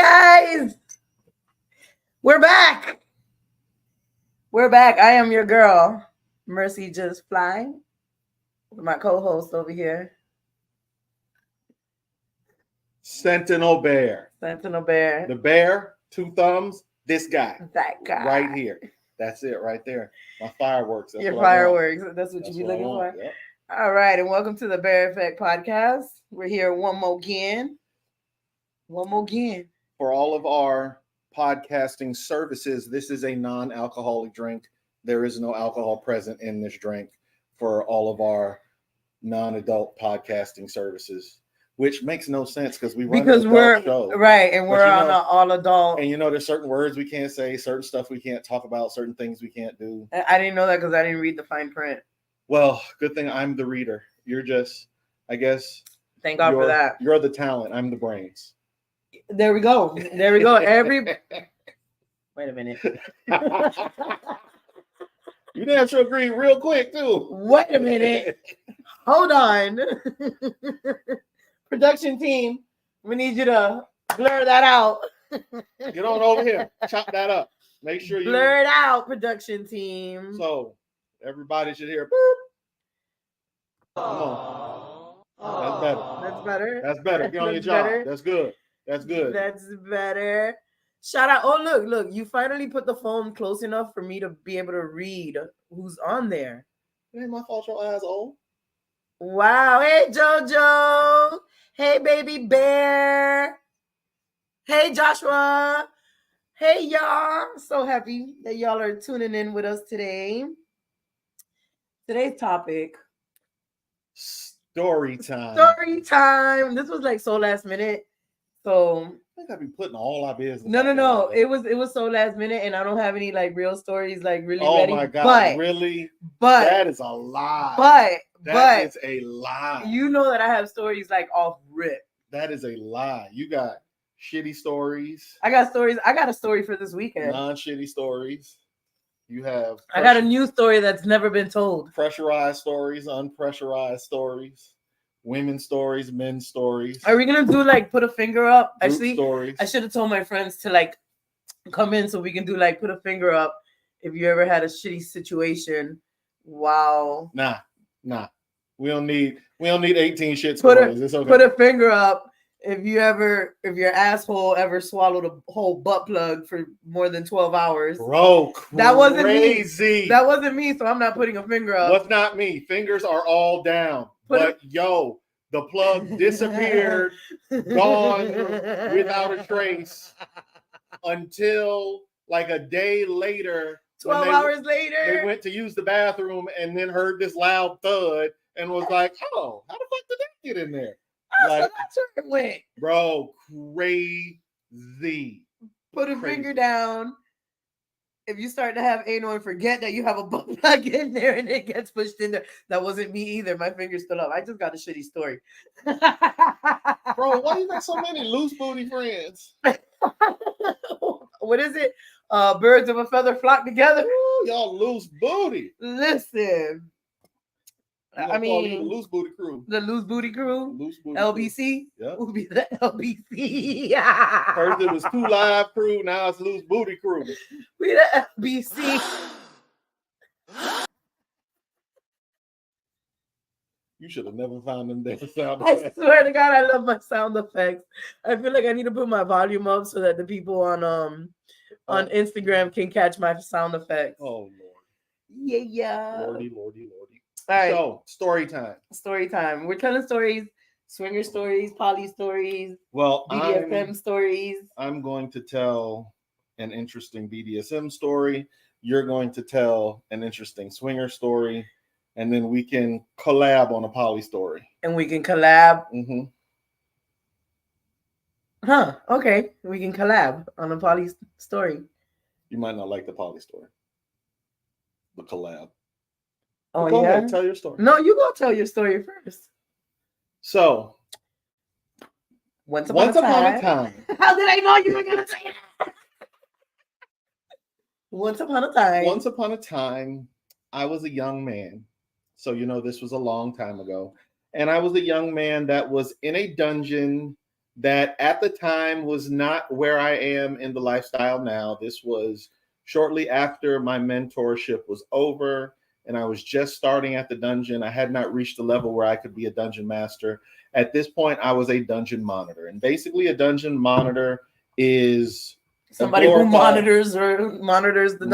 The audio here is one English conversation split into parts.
guys? We're back. We're back. I am your girl, Mrcy JustFy, with my co-host over here, Sentinel Bear. Sentinel Bear. The bear, two thumbs, this guy. That guy. Right here. That's it right there. My fireworks. That's your what I want. fireworks. That's what you be looking for? Yep. All right, and welcome to the Bear Effect Podcast. We're here one more again. For all of our podcasting services, this is a non-alcoholic drink. There is no alcohol present in this drink for all of our non-adult podcasting services, which makes no sense because we're show. Right, and we're on an all-adult. And there's certain words we can't say, certain stuff we can't talk about, certain things we can't do. I didn't know that because I didn't read the fine print. Well, good thing I'm the reader. You're just, I guess. Thank God for that. You're the talent. I'm the brains. There we go. Wait a minute. You didn't have to agree real quick, too. Wait a minute. Hold on. Production team, we need you to blur that out. Get on over here. Chop that up. Make sure you blur it out, production team. So everybody should hear. Boop. Come on. That's better. That's better. Get on your job. Better. That's good. That's better. Shout out. Oh, look. You finally put the phone close enough for me to be able to read who's on there. It ain't my fault your eyes old. Wow. Hey, JoJo. Hey, baby bear. Hey, Joshua. Hey, y'all. So happy that y'all are tuning in with us today. Today's topic. Story time. This was like so last minute. So I think I'd be putting all our business. No. It was so last minute, and I don't have any like real stories like really ready. Oh my God, really? But that is a lie. That is a lie. You know that I have stories like off rip. That is a lie. You got shitty stories. I got stories. I got a story for this weekend. Non-shitty stories. You have. I got a new story that's never been told. Pressurized stories, unpressurized stories, women's stories, men's stories. Are we gonna do like put a finger up? Group Actually, stories. I should have told my friends to like come in so we can do like put a finger up if you ever had a shitty situation. Wow. Nah. We don't need 18 shit stories. It's okay. Put a finger up if your asshole ever swallowed a whole butt plug for more than 12 hours. Bro, crazy. That wasn't me. So I'm not putting a finger up. What's not me? Fingers are all down. The plug disappeared, gone without a trace until like a day later. 12 hours later. They went to use the bathroom and then heard this loud thud and was like, oh, how the fuck did that get in there? Oh, so that's where it went. Bro, crazy. Put a finger down. If you start to have anal and forget that you have a butt plug in there and it gets pushed in there. That wasn't me either. My finger's still up. I just got a shitty story. Bro, why you got so many loose booty friends? What is it? Birds of a feather flock together. Ooh, y'all loose booty. Listen. I mean, the loose booty crew. The loose booty crew. Loose booty LBC. Yep. Will be the LBC. First it was 2 Live crew. Now it's loose booty crew. We the LBC. You should have never found them damn sound effects. I swear to God, I love my sound effects. I feel like I need to put my volume up so that the people on Instagram can catch my sound effects. Oh Lord. Yeah. Lordy. All right. So, story time. We're telling stories, swinger stories, poly stories, well, BDSM stories. I'm going to tell an interesting BDSM story. You're going to tell an interesting swinger story. And then we can collab on a poly story. And we can collab? Mm-hmm. Huh. Okay. We can collab on a poly story. You might not like the poly story. The collab. Oh, go yeah? ahead, tell your story. No, you go tell your story first. So, once upon a time. How did I know you were going to say that? Once upon a time, I was a young man. So, this was a long time ago. And I was a young man that was in a dungeon that at the time was not where I am in the lifestyle now. This was shortly after my mentorship was over and I was just starting at the dungeon. I had not reached the level where I could be a dungeon master. At this point, I was a dungeon monitor. And basically, a dungeon monitor is somebody who monitors the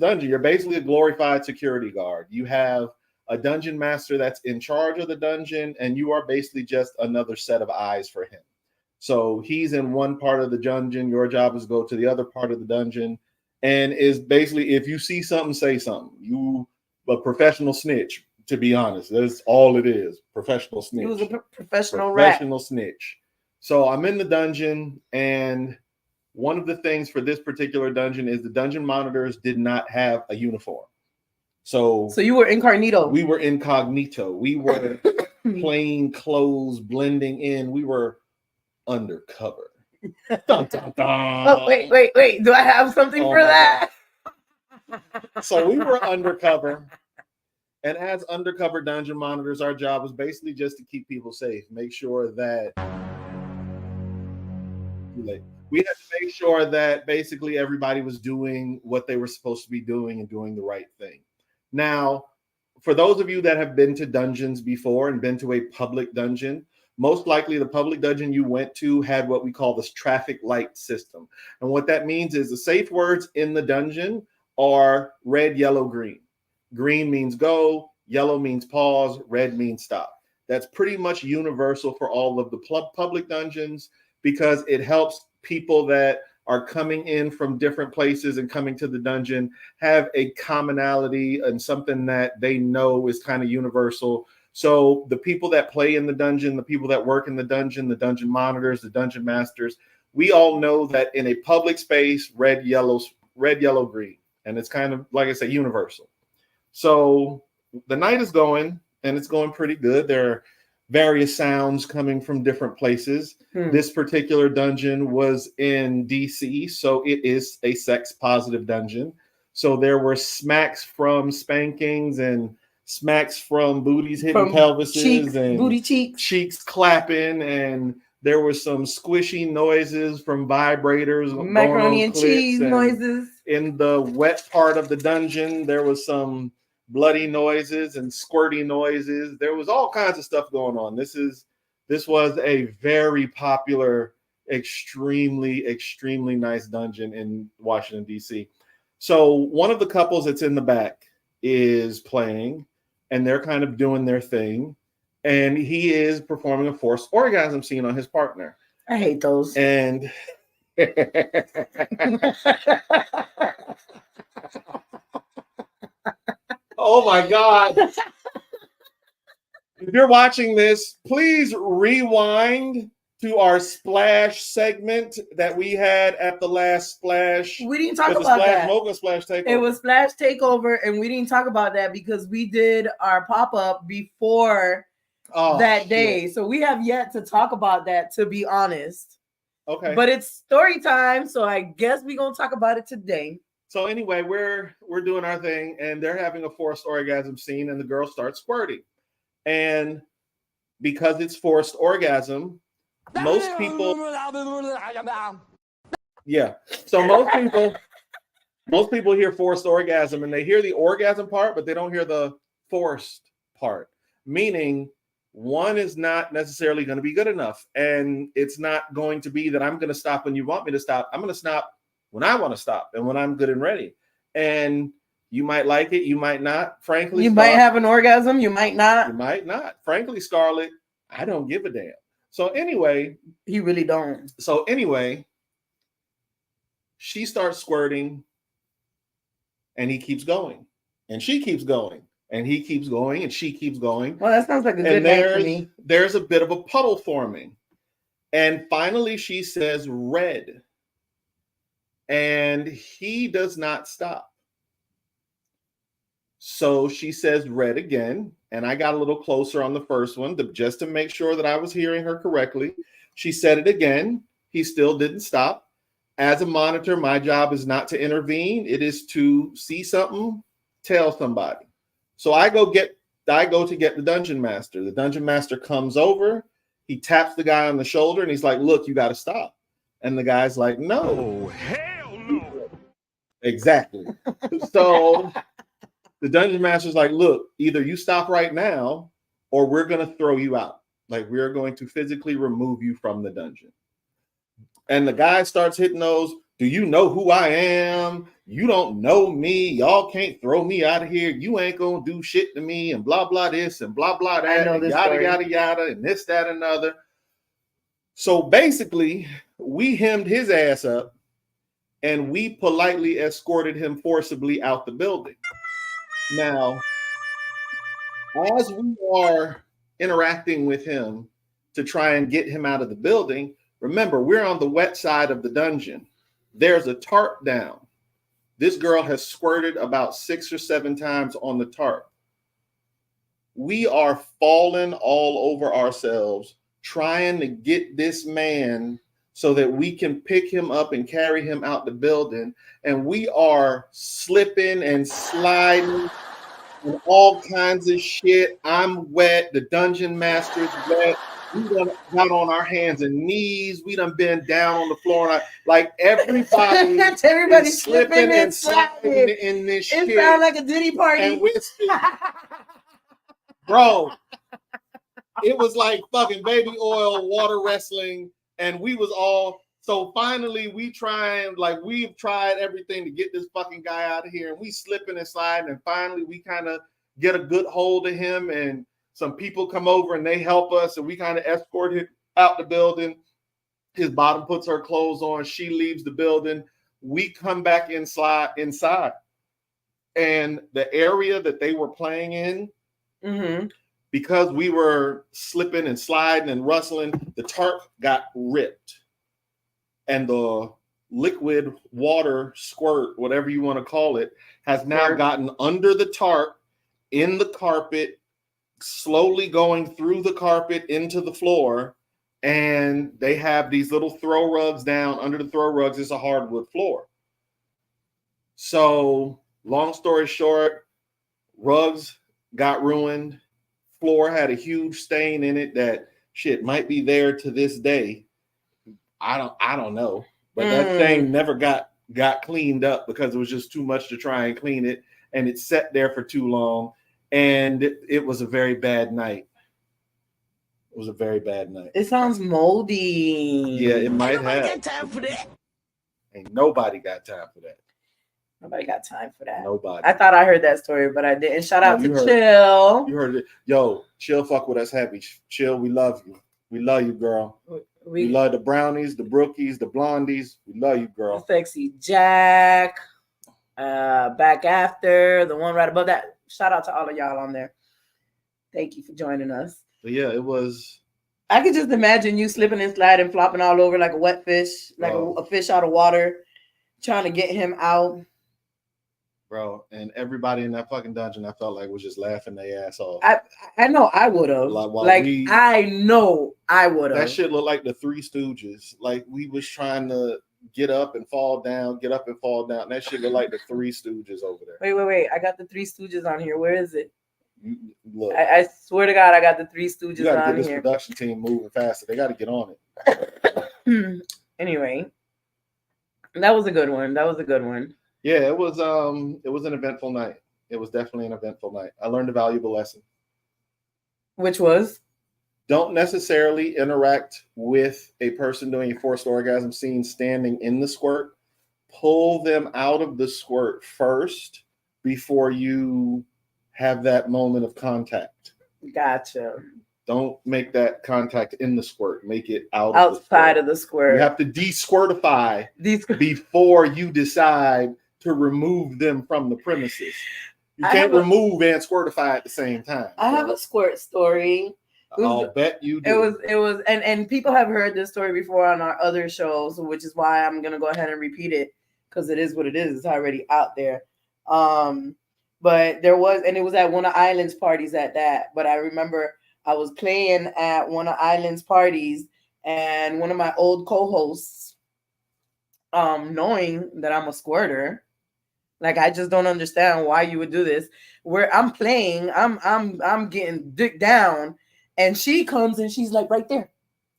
dungeon. You're basically a glorified security guard. You have a dungeon master that's in charge of the dungeon, and you are basically just another set of eyes for him. So he's in one part of the dungeon. Your job is to go to the other part of the dungeon, and is basically, if you see something, say something. You a professional snitch, to be honest. That's all it is. Professional snitch. He was a professional snitch. So I'm in the dungeon, and one of the things for this particular dungeon is the dungeon monitors did not have a uniform. So you were incognito. We were incognito. We were plain clothes blending in. We were undercover. Dun, dun, dun. Oh, wait. Do I have something for that? So we were undercover. And as undercover dungeon monitors, our job was basically just to keep people safe. Make sure that we had to make sure that basically everybody was doing what they were supposed to be doing and doing the right thing. Now, for those of you that have been to dungeons before and been to a public dungeon, most likely the public dungeon you went to had what we call this traffic light system. And what that means is the safe words in the dungeon are red, yellow, green. Green means go, yellow means pause, red means stop. That's pretty much universal for all of the public dungeons because it helps people that are coming in from different places and coming to the dungeon have a commonality and something that they know is kind of universal. So the people that play in the dungeon, the people that work in the dungeon monitors, the dungeon masters, we all know that in a public space, red, yellow, green. And it's kind of, like I say, universal. So the night is going, and it's going pretty good. There are various sounds coming from different places. This particular dungeon was in DC, so it is a sex-positive dungeon. So there were smacks from spankings and smacks from booties hitting pelvises and booty cheeks clapping, and there were some squishy noises from vibrators, macaroni and cheese noises. In the wet part of the dungeon, there was some bloody noises and squirty noises. There was all kinds of stuff going on. This was a very popular, extremely nice dungeon in Washington, D.C. So one of the couples that's in the back is playing, and they're kind of doing their thing. And he is performing a forced orgasm scene on his partner. I hate those. And oh my God. If you're watching this, please rewind to our splash segment that we had at the last Splash. We didn't talk about that. Splash Takeover. It was Splash Takeover, and we didn't talk about that because we did our pop-up before that day. So we have yet to talk about that, to be honest. Okay. But it's story time, so I guess we're going to talk about it today. So anyway, we're doing our thing, and they're having a forced orgasm scene, and the girl starts squirting. And because it's forced orgasm, most people, so most people hear forced orgasm, and they hear the orgasm part, but they don't hear the forced part, meaning one is not necessarily going to be good enough. And it's not going to be that I'm going to stop when you want me to stop. I'm going to stop when I want to stop and when I'm good and ready. And you might like it, you might not. Frankly, you might have an orgasm, you might not. You might not. Frankly, Scarlett, I don't give a damn. So anyway, you really don't. So anyway, she starts squirting, and he keeps going, and she keeps going, and he keeps going, and she keeps going. Well, that sounds like a good night for me. There's a bit of a puddle forming, and finally she says red, and he does not stop. So she says red again, and I got a little closer on the first one just to make sure that I was hearing her correctly. She said it again. He still didn't stop. As a monitor, my job is not to intervene. It is to see something, tell somebody. So I go to get the dungeon master. The dungeon master comes over. He taps the guy on the shoulder and he's like, look, you got to stop. And the guy's like, no. Oh, hell no. Exactly. So the dungeon master's like, look, either you stop right now or we're going to throw you out. Like, we're going to physically remove you from the dungeon. And the guy starts hitting those, do you know who I am? You don't know me. Y'all can't throw me out of here. You ain't going to do shit to me and blah, blah, this and blah, blah, that. I know this yada, story. yada, yada, and this, that, and other. So basically, we hemmed his ass up and we politely escorted him forcibly out the building. Now, as we are interacting with him to try and get him out of the building, remember, we're on the wet side of the dungeon. There's a tarp down. This girl has squirted about 6 or 7 times on the tarp. We are falling all over ourselves trying to get this man so that we can pick him up and carry him out the building. And we are slipping and sliding and all kinds of shit. I'm wet. The dungeon master's wet. We done got on our hands and knees. We done been down on the floor. Like everybody Everybody's is slipping and sliding in this shit. It sounds like a Diddy party. And we're still, bro, it was like fucking baby oil, water wrestling. And we was all, so finally we've tried everything to get this fucking guy out of here. And we slipping and sliding. And finally we kind of get a good hold of him. And some people come over and they help us. And we kind of escort him out the building. His bottom puts her clothes on. She leaves the building. We come back inside. And the area that they were playing in, because we were slipping and sliding and rustling, the tarp got ripped. And the liquid water squirt, whatever you want to call it, has now gotten under the tarp, in the carpet, slowly going through the carpet into the floor. And they have these little throw rugs down. Under the throw rugs is a hardwood floor. So long story short, rugs got ruined. Floor had a huge stain in it that shit might be there to this day. I don't know. But that thing never got cleaned up because it was just too much to try and clean it. And it sat there for too long. And it was a very bad night. It was a very bad night. It sounds moldy. Yeah, it might have. Nobody got time for that. Ain't nobody got time for that. Nobody got time for that. Nobody. I thought I heard that story, but I didn't. Shout out to Chill. You heard it. Yo, Chill fuck with us heavy. Chill, we love you. We love you, girl. We love the brownies, the brookies, the blondies. We love you, girl. Sexy Jack. Back after. The one right above that. Shout out to all of y'all on there. Thank you for joining us. But yeah, it was. I could just imagine you slipping and sliding, flopping all over like a wet fish, like a fish out of water, trying to get him out. Bro, and everybody in that fucking dungeon, I felt like was just laughing their ass off. I know I would have. I know I would have. That shit looked like the Three Stooges. Like we was trying to get up and fall down, get up and fall down. That shit looked like the Three Stooges over there. Wait. I got the Three Stooges on here. Where is it? Look, I swear to God, I got the Three Stooges on here. You gotta get this production team moving faster. They got to get on it. Anyway, that was a good one. Yeah, it was an eventful night. It was definitely an eventful night. I learned a valuable lesson. Which was? Don't necessarily interact with a person doing a forced orgasm scene standing in the squirt. Pull them out of the squirt first before you have that moment of contact. Gotcha. Don't make that contact in the squirt. Make it outside of the squirt. You have to de-squirtify before you decide to remove them from the premises. You can't remove and squirtify at the same time. I have a squirt story. I'll bet you do. It was, and people have heard this story before on our other shows, which is why I'm gonna go ahead and repeat it because it is what it is. It's already out there. But there was, and it was at one of Island's parties at that. But I remember I was playing at one of Island's parties, and one of my old co-hosts, knowing that I'm a squirter, like I just don't understand why you would do this. Where I'm playing, I'm getting dick down, And she comes and she's like right there.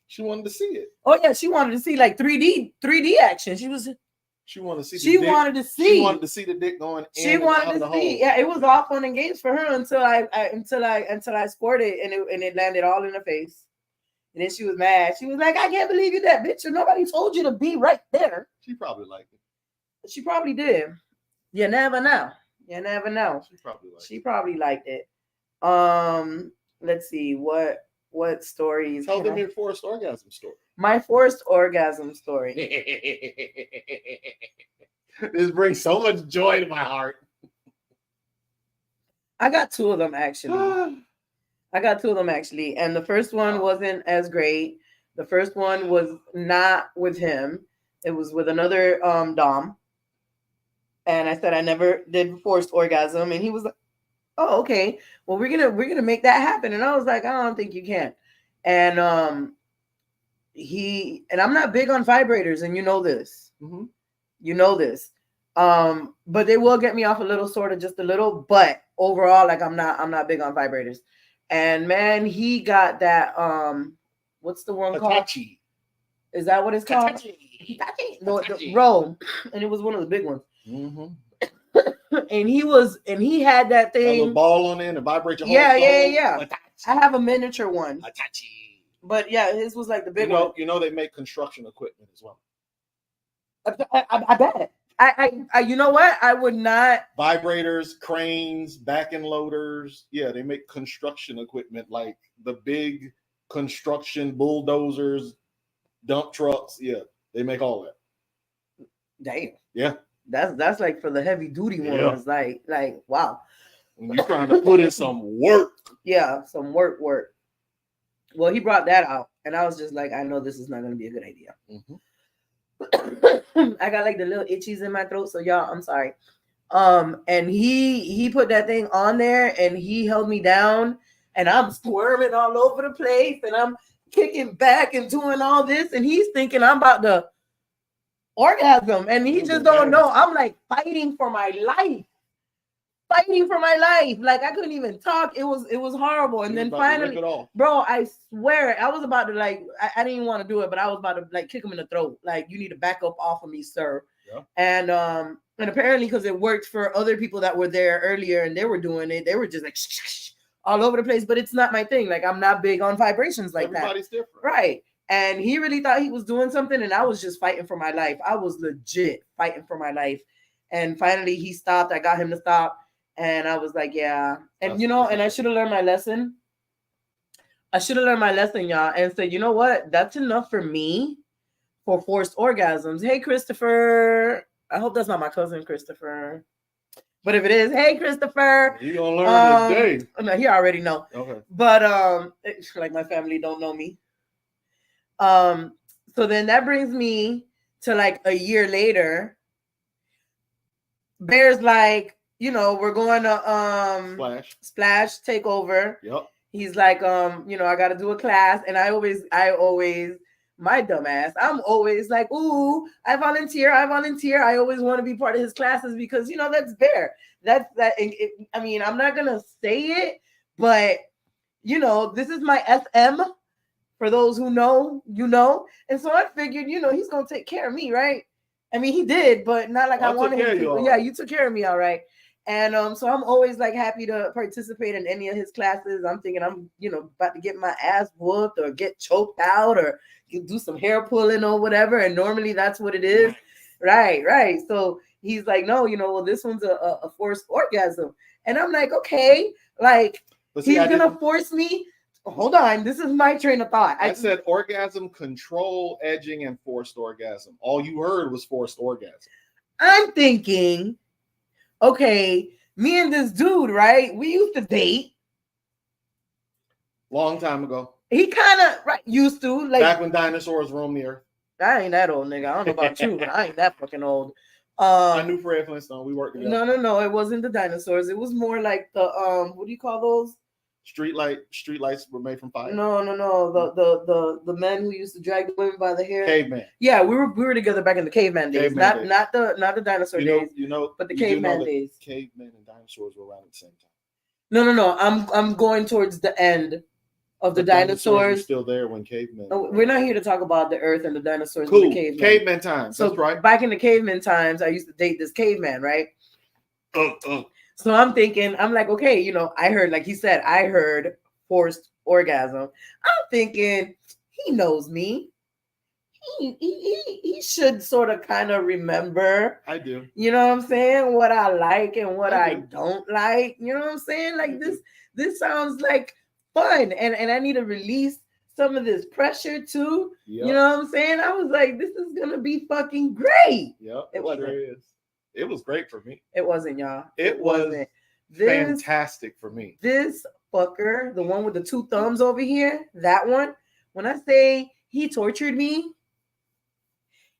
She wanted to see it. Oh yeah, she wanted to see like 3D action. She wanted to see. She wanted to see. She wanted to see the dick going. She wanted to see. Yeah, it was all fun and games for her until I scored it and it landed all in her face. And then she was mad. She was like, "I can't believe you, that bitch. Nobody told you to be right there." She probably liked it. She probably did. You never know. You never know. She probably liked it. Let's see what stories. Tell them your forced orgasm story. My forced orgasm story. This brings so much joy to my heart. I got two of them actually. And the first one wasn't as great. The first one was not with him. It was with another dom. And I said I never did forced orgasm, and he was like, "Oh, okay. Well, we're gonna make that happen." And I was like, "I don't think you can." And I'm not big on vibrators, and you know this. Mm-hmm. You know this. But they will get me off a little, sort of just a little. But overall, like I'm not big on vibrators. And man, he got that. What's the one Hitachi. called? Is that what it's called? Hitachi. No, bro. And it was one of the big ones. Mm-hmm. and he had that thing. A little ball on it and vibrate your whole Yeah. Hitachi. I have a miniature one. Hitachi. But yeah, his was like the big one. You know they make construction equipment as well. I bet. I you know what? I would not. Vibrators, cranes, back-end loaders. Yeah, they make construction equipment like the big construction bulldozers, dump trucks. Yeah, they make all that. Damn. Yeah. That's like for the heavy duty ones. Like wow. When you're trying to put in some work. Yeah, some work. Well, he brought that out, and I was just like, I know this is not going to be a good idea. Mm-hmm. I got like the little itchies in my throat, so y'all, I'm sorry. And he put that thing on there, and he held me down, and I'm squirming all over the place, and I'm kicking back and doing all this, and he's thinking I'm about to orgasm, and he just don't know. I'm like fighting for my life. Like I couldn't even talk. It was horrible. And then finally, bro, I swear I was about to like, I didn't even want to do it, but I was about to like kick him in the throat. Like, you need to back up off of me, sir. Yeah. And apparently because it worked for other people that were there earlier and they were doing it, they were just like all over the place. But it's not my thing. Like, I'm not big on vibrations like Everybody's that. Different. Right. And he really thought he was doing something, and I was just fighting for my life. I was legit fighting for my life. And finally he stopped. I got him to stop. And I was like, yeah. And and I should have learned my lesson. Y'all. And said, you know what? That's enough for me for forced orgasms. Hey, Christopher. I hope that's not my cousin, Christopher. But if it is, hey, Christopher. You're going to learn today. No, he already know. Okay. But it's like my family don't know me. So then that brings me to like a year later. Bear's like, we're going to Splash Takeover. Yep. He's like, I got to do a class, and I always, my dumb ass, I'm always like, ooh, I volunteer. I always want to be part of his classes because that's Bear. I mean, I'm not gonna say it, but this is my SM. For those who know, and so I figured, he's gonna take care of me, right? I mean, he did, but not like I wanted him to. Yeah, you took care of me, all right. And so I'm always like happy to participate in any of his classes. I'm thinking I'm, about to get my ass whooped or get choked out or do some hair pulling or whatever. And normally that's what it is. Right. So he's like, no, well, this one's a forced orgasm. And I'm like, okay, like he's gonna force me. Hold on, this is my train of thought. I said orgasm, control, edging, and forced orgasm. All you heard was forced orgasm. I'm thinking, okay, me and this dude, right? We used to date. Long time ago. He kind of used to, like, back when dinosaurs roamed the earth. I ain't that old, nigga. I don't know about you, but I ain't that fucking old. I knew Fred Flintstone. We worked together. No. It wasn't the dinosaurs. It was more like the what do you call those? Street lights were made from fire. No. The men who used to drag the women by the hair. Caveman. Yeah, we were together back in the caveman days. Not the dinosaur days. But the caveman days. Cavemen and dinosaurs were around at the same time. No. I'm going towards the end of the were dinosaurs. still there when cavemen. No, we're not here to talk about the Earth and the dinosaurs. Cool. And the cavemen. Caveman times. So that's right. back in the caveman times, I used to date this caveman, right? So I'm thinking, I'm like, okay, you know, I heard, like he said, I heard forced orgasm. I'm thinking, he knows me. He should sort of kind of remember. I do. You know what I'm saying? What I like and what I do. don't like. You know what I'm saying? Like this sounds like fun. And I need to release some of this pressure too. Yep. You know what I'm saying? I was like, this is gonna be fucking great. Yep. It wasn't. It was great for me. It wasn't, y'all. It wasn't. Fantastic for me. This fucker, the one with the two thumbs over here, that one, when I say he tortured me,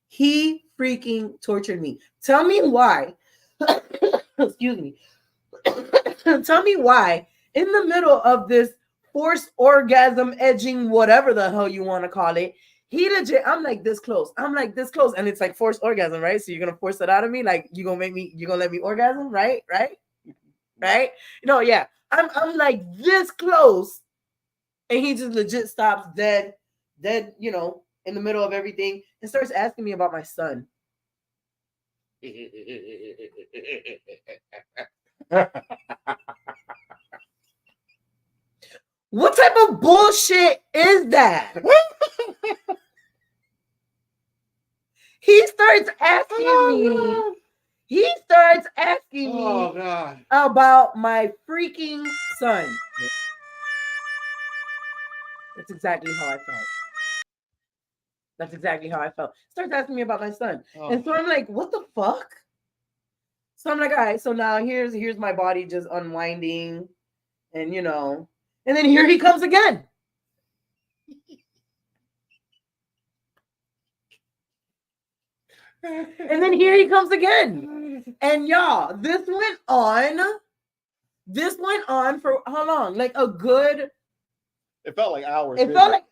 he freaking tortured me. Tell me why. Excuse me. Tell me why in the middle of this forced orgasm edging, whatever the hell you want to call it, he legit, I'm like this close. And it's like forced orgasm, right? So you're gonna force it out of me, like you're gonna let me orgasm, right? No, yeah. I'm like this close, and he just legit stops dead, you know, in the middle of everything, and starts asking me about my son. What type of bullshit is that? He starts asking me about my freaking son. That's exactly how I felt. Starts asking me about my son. And so I'm like, what the fuck? So I'm like, all right, so now here's my body just unwinding, and you know, and then here he comes again. And then here he comes again. And y'all, this went on for how long? Like a good. It felt like hours. It felt like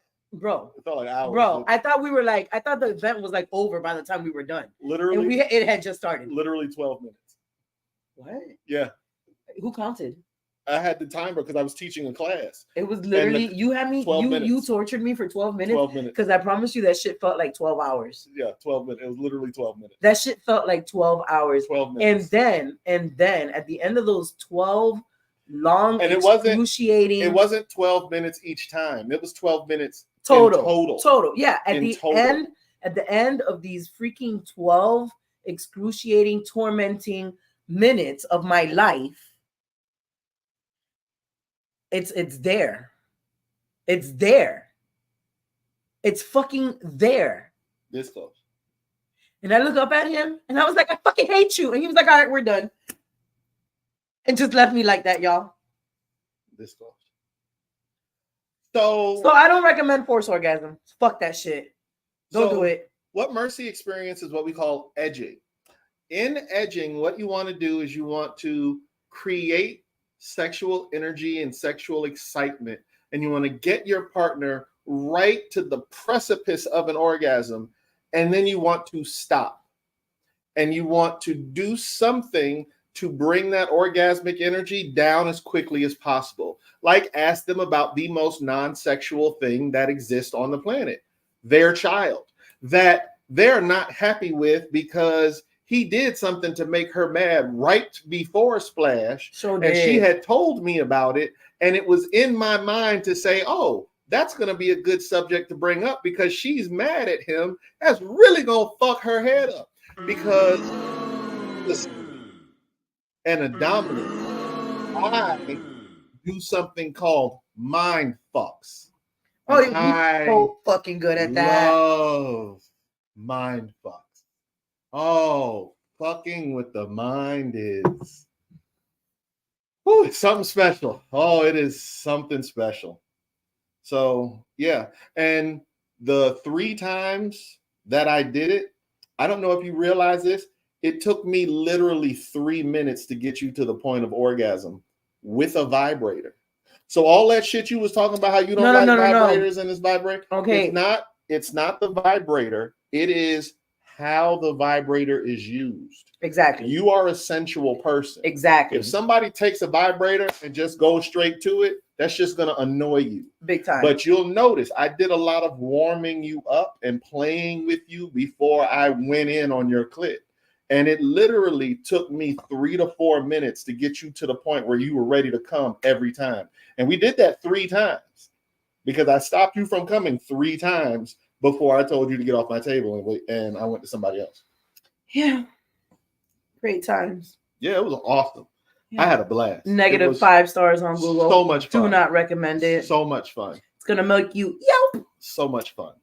hours. Bro, I thought the event was like over by the time we were done. Literally. And it had just started. Literally 12 minutes. What? Yeah. Who counted? I had the timer because I was teaching a class. It was literally you tortured me for 12 minutes. 12 minutes. Because I promise you that shit felt like 12 hours. Yeah, 12 minutes. It was literally 12 minutes. That shit felt like 12 hours. 12 minutes. And then at the end of those 12 long and excruciating. It wasn't 12 minutes each time. It was 12 minutes total. Yeah. At the end of these freaking 12 excruciating, tormenting minutes of my life. It's there. It's there. It's fucking there. This close. And I look up at him and I was like, I fucking hate you. And he was like, all right, we're done. And just left me like that, y'all. This close. So I don't recommend forced orgasm. Fuck that shit. Don't do it. What Mrcy experience is what we call edging. In edging, what you want to do is you want to create sexual energy and sexual excitement, and you want to get your partner right to the precipice of an orgasm, and then you want to stop, and you want to do something to bring that orgasmic energy down as quickly as possible. Like ask them about the most non-sexual thing that exists on the planet, their child, that they're not happy with because he did something to make her mad right before Splash. And she had told me about it. And it was in my mind to say, oh, that's going to be a good subject to bring up because she's mad at him. That's really going to fuck her head up. Because and a dominant, I do something called mind fucks. Oh, you're so fucking good at that. Love mind fucks. Oh, fucking with the mind is it's something special. Oh, it is something special. So, yeah. And the 3 times that I did it, I don't know if you realize this, it took me literally 3 minutes to get you to the point of orgasm with a vibrator. So all that shit you was talking about, how you don't like vibrators and this vibrator. Okay. It's not the vibrator. It is how the vibrator is used. Exactly. You are a sensual person. Exactly. If somebody takes a vibrator and just goes straight to it, that's just going to annoy you. Big time. But you'll notice I did a lot of warming you up and playing with you before I went in on your clit. And it literally took me 3 to 4 minutes to get you to the point where you were ready to come every time. And we did that 3 times because I stopped you from coming 3 times before I told you to get off my table and wait, and I went to somebody else. Yeah. Great times. Yeah, it was awesome. Yeah. I had a blast. Negative 5 stars on Google. So much fun. Do not recommend it. So much fun. It's gonna make you yelp. So much fun.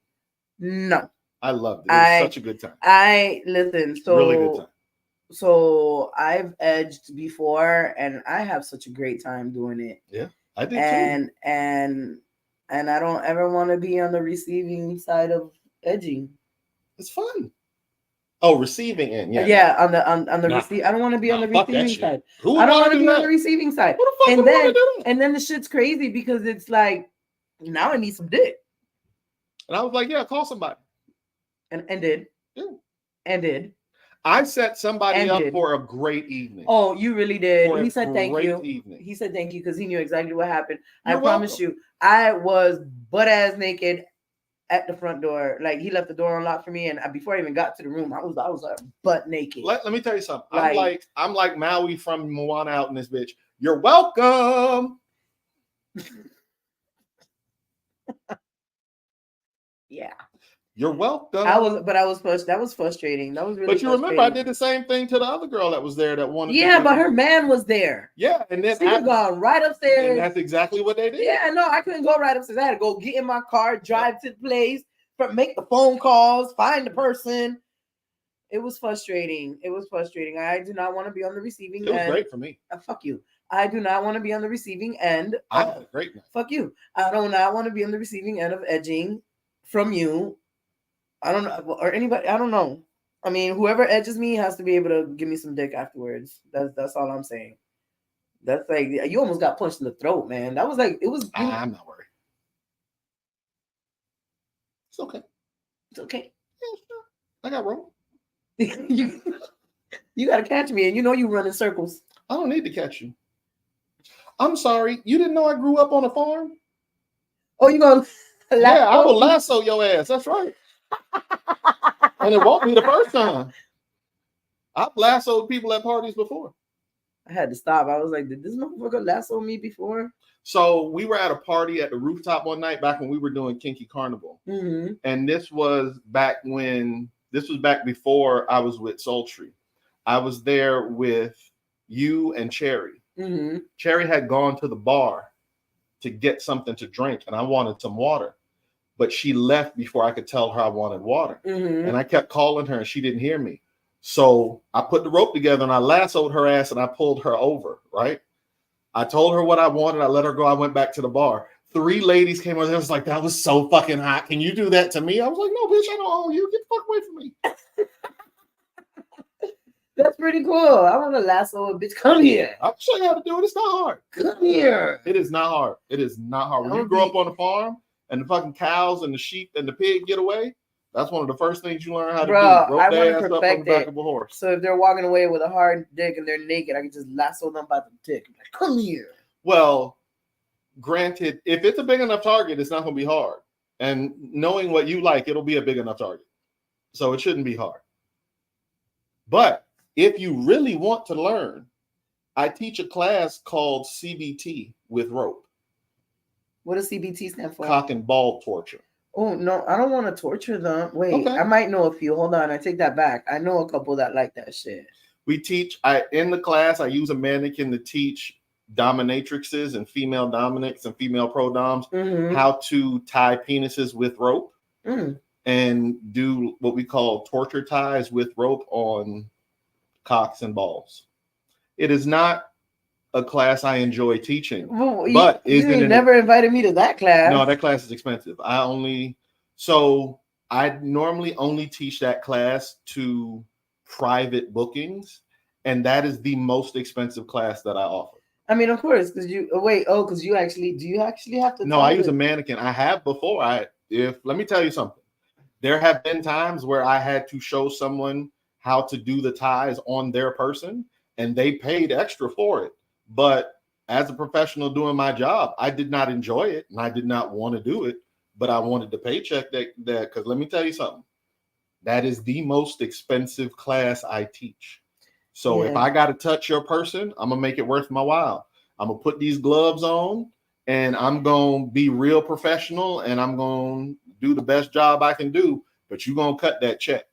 No. I loved it. It was such a good time. Listen. So really good time. So I've edged before, and I have such a great time doing it. Yeah, I did too. And I don't ever want to be on the receiving side of edging. It's fun. Oh, receiving end. Yeah. Yeah, on the receive. I don't want to be on the receiving side. I don't want to be on the receiving side. Who the fuck would want to do that? And then the shit's crazy because it's like, now I need some dick. And I was like, yeah, call somebody. And did. Yeah. And did. I set somebody up for a great evening. Oh, you really did. He said thank you. Evening. He said thank you because he knew exactly what happened. You're I promise you, I was butt ass naked at the front door. Like he left the door unlocked for me, and before I even got to the room, I was like butt naked. Let me tell you something. I'm like Maui from Moana out in this bitch. You're welcome. Yeah. You're welcome. That was frustrating. That was really. But you remember, I did the same thing to the other girl that was there that wanted. Yeah, but her man was there. Yeah, and then she had gone right upstairs. And that's exactly what they did. Yeah, no, I couldn't go right upstairs. I had to go get in my car, drive to the place, make the phone calls, find the person. It was frustrating. I do not want to be on the receiving end. It was great for me. Fuck you. I do not want to be on the receiving end. I had a great night. Fuck you. I do not want to be on the receiving end of edging from you. I don't know, or anybody. I don't know. I mean, whoever edges me has to be able to give me some dick afterwards. That's all I'm saying. That's like you almost got punched in the throat, man. That was like it was. I'm not worried. It's okay. It's okay. Yeah, sure. I got room. You got to catch me, and you know you run in circles. I don't need to catch you. I'm sorry. You didn't know I grew up on a farm? Oh, you gonna? Yeah, I will lasso your ass. That's right. And it won't be the first time. I've lassoed people at parties before. I had to stop. I was like, did this motherfucker lasso me before? So we were at a party at the rooftop one night back when we were doing Kinky Carnival. Mm-hmm. And this was back before I was with Sultry. I was there with you and Cherry. Mm-hmm. Cherry had gone to the bar to get something to drink, and I wanted some water. But she left before I could tell her I wanted water. Mm-hmm. And I kept calling her and she didn't hear me. So I put the rope together and I lassoed her ass and I pulled her over, right? I told her what I wanted. I let her go. I went back to the bar. 3 ladies came over there. I was like, that was so fucking hot. Can you do that to me? I was like, no, bitch, I don't own you. Get the fuck away from me. That's pretty cool. I want to lasso a bitch. Come here. I'll show you how to do it. It's not hard. Come here. It is not hard. It is not hard. When you grow up on a farm, and the fucking cows and the sheep and the pig get away, that's one of the first things you learn how to do. I want to perfect back of a horse. So if they're walking away with a hard dick and they're naked, I can just lasso them by the dick. Like, come here. Well, granted, if it's a big enough target, it's not going to be hard. And knowing what you like, it'll be a big enough target. So it shouldn't be hard. But if you really want to learn, I teach a class called CBT with rope. What does CBT stand for? Cock and ball torture. Oh, no, I don't want to torture them. Wait, okay. I might know a few. Hold on, I take that back. I know a couple that like that shit. We teach, in the class, I use a mannequin to teach dominatrixes and female dominants and female pro-doms how to tie penises with rope and do what we call torture ties with rope on cocks and balls. It is not a class I enjoy teaching, but you never invited me to that class. No, that class is expensive. I normally only teach that class to private bookings, and that is the most expensive class that I offer. I mean, of course, because you do you actually have to? No, I use a mannequin. I have before. Let me tell you something. There have been times where I had to show someone how to do the ties on their person, and they paid extra for it. But as a professional doing my job, I did not enjoy it, and I did not want to do it. But I wanted the paycheck that because let me tell you something. That is the most expensive class I teach. So if I got to touch your person, I'm gonna make it worth my while. I'm gonna put these gloves on, and I'm gonna be real professional, and I'm gonna do the best job I can do. But you're gonna cut that check.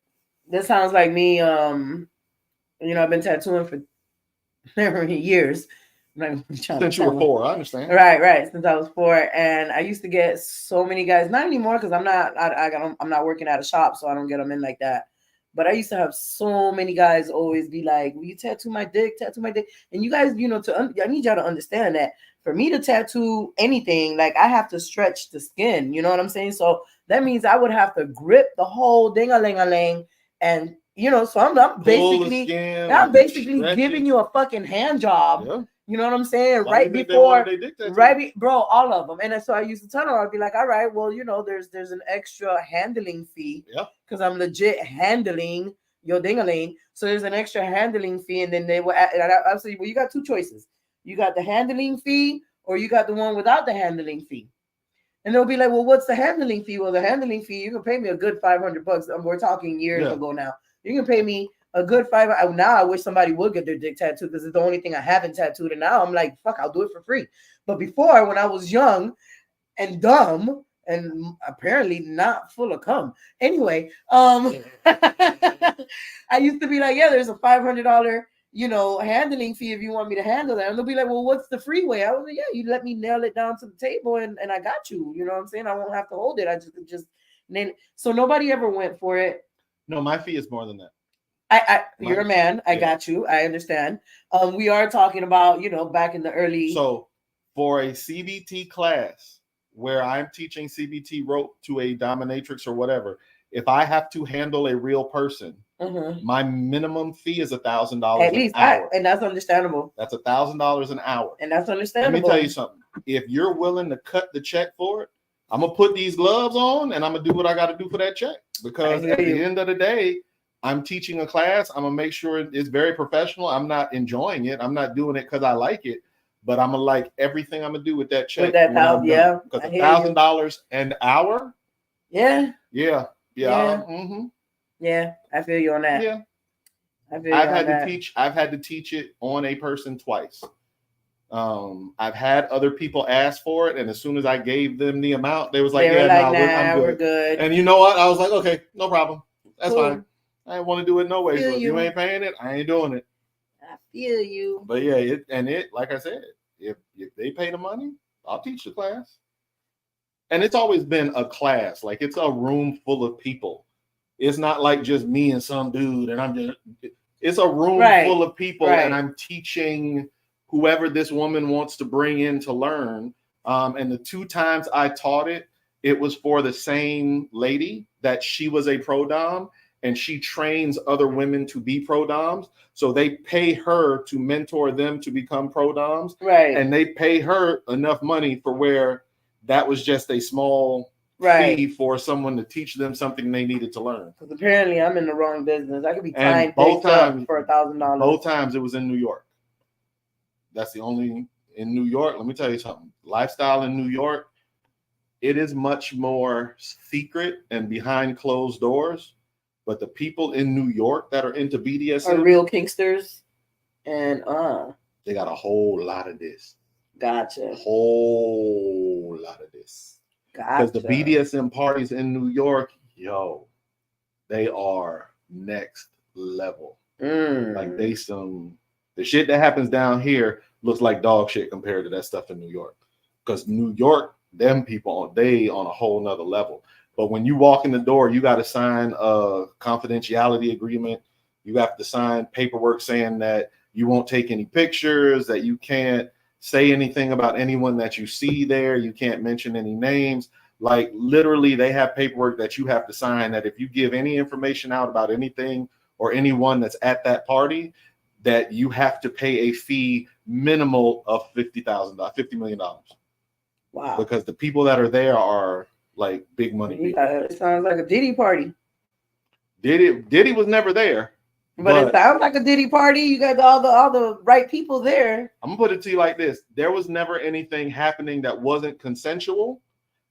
This sounds like me. I've been tattooing for years. Since you were 4, I understand. Right. Since I was 4, and I used to get so many guys. Not anymore because I'm not working at a shop, so I don't get them in like that. But I used to have so many guys always be like, "Will you tattoo my dick? Tattoo my dick?" And you guys, I need y'all to understand that for me to tattoo anything, like I have to stretch the skin. You know what I'm saying? So that means I would have to grip the whole ding-a-ling-a-ling, and so I'm basically giving you a fucking hand job. Yeah. You know what I'm saying? Why Right do you think before, they wanted their dick tattoo? bro, all of them. And so I used to tell them, I'd be like, all right, well, there's an extra handling fee. Yeah. Because I'm legit handling your ding-a-ling. So there's an extra handling fee. And then they will, and I say, well, you got 2 choices. You got the handling fee, or you got the one without the handling fee. And they'll be like, well, what's the handling fee? Well, the handling fee, you can pay me a good $500. We're talking years ago now. You can pay me a good $500. Now I wish somebody would get their dick tattooed because it's the only thing I haven't tattooed. And now I'm like, fuck, I'll do it for free. But before, when I was young and dumb and apparently not full of cum, anyway, I used to be like, yeah, there's a $500 handling fee if you want me to handle that. And they'll be like, well, what's the free way? I was like, yeah, you let me nail it down to the table and I got you. You know what I'm saying? I won't have to hold it. I just nail it. So nobody ever went for it. No, my fee is more than that. You're a man. I got you. I understand. We are talking about, back in the early. So for a CBT class where I'm teaching CBT rope to a dominatrix or whatever, if I have to handle a real person, my minimum fee is $1,000 at least, an hour. And that's understandable. That's $1,000 an hour. And that's understandable. Let me tell you something. If you're willing to cut the check for it, I'm going to put these gloves on and I'm going to do what I got to do for that check. Because at the end of the day, I'm teaching a class. I'm going to make sure it's very professional. I'm not enjoying it. I'm not doing it because I like it. But I'm going to like everything I'm going to do with that check. With that $1,000, because $1,000 an hour? Yeah. Yeah. Yeah, I feel you on that. Yeah. I've had to teach it on a person twice. I've had other people ask for it, and as soon as I gave them the amount, they was like, I'm we're good. And you know what? I was like, okay, no problem. That's fine. I didn't want to do it no way. So if you ain't paying it, I ain't doing it. I feel you. But yeah, like I said, if they pay the money, I'll teach the class. And it's always been a class. Like it's a room full of people. It's not like just me and some dude, and it's a room full of people, and I'm teaching whoever this woman wants to bring in to learn. And the 2 times I taught it, it was for the same lady that she was a pro dom, and she trains other women to be pro doms. So they pay her to mentor them to become pro doms. Right. And they pay her enough money for where that was just a small fee for someone to teach them something they needed to learn. Because apparently I'm in the wrong business. I could be tying things up for $1,000. Both times it was in New York. That's the only in New York. Let me tell you something. Lifestyle in New York, it is much more secret and behind closed doors. But the people in New York that are into BDSM are real kinksters, and they got a whole lot of this. Gotcha. A whole lot of this. Because the BDSM parties in New York, they are next level. Like the shit that happens down here looks like dog shit compared to that stuff in New York. Because New York, them people, they on a whole nother level. But when you walk in the door, you got to sign a confidentiality agreement. You have to sign paperwork saying that you won't take any pictures, that you can't say anything about anyone that you see there. You can't mention any names. Like literally, they have paperwork that you have to sign that if you give any information out about anything or anyone that's at that party, that you have to pay a fee minimal of $50 million. Wow. Because the people that are there are like big money people. It sounds like a Diddy party. Diddy was never there. But it sounds like a Diddy party. You got all the right people there. I'm gonna put it to you like this: there was never anything happening that wasn't consensual,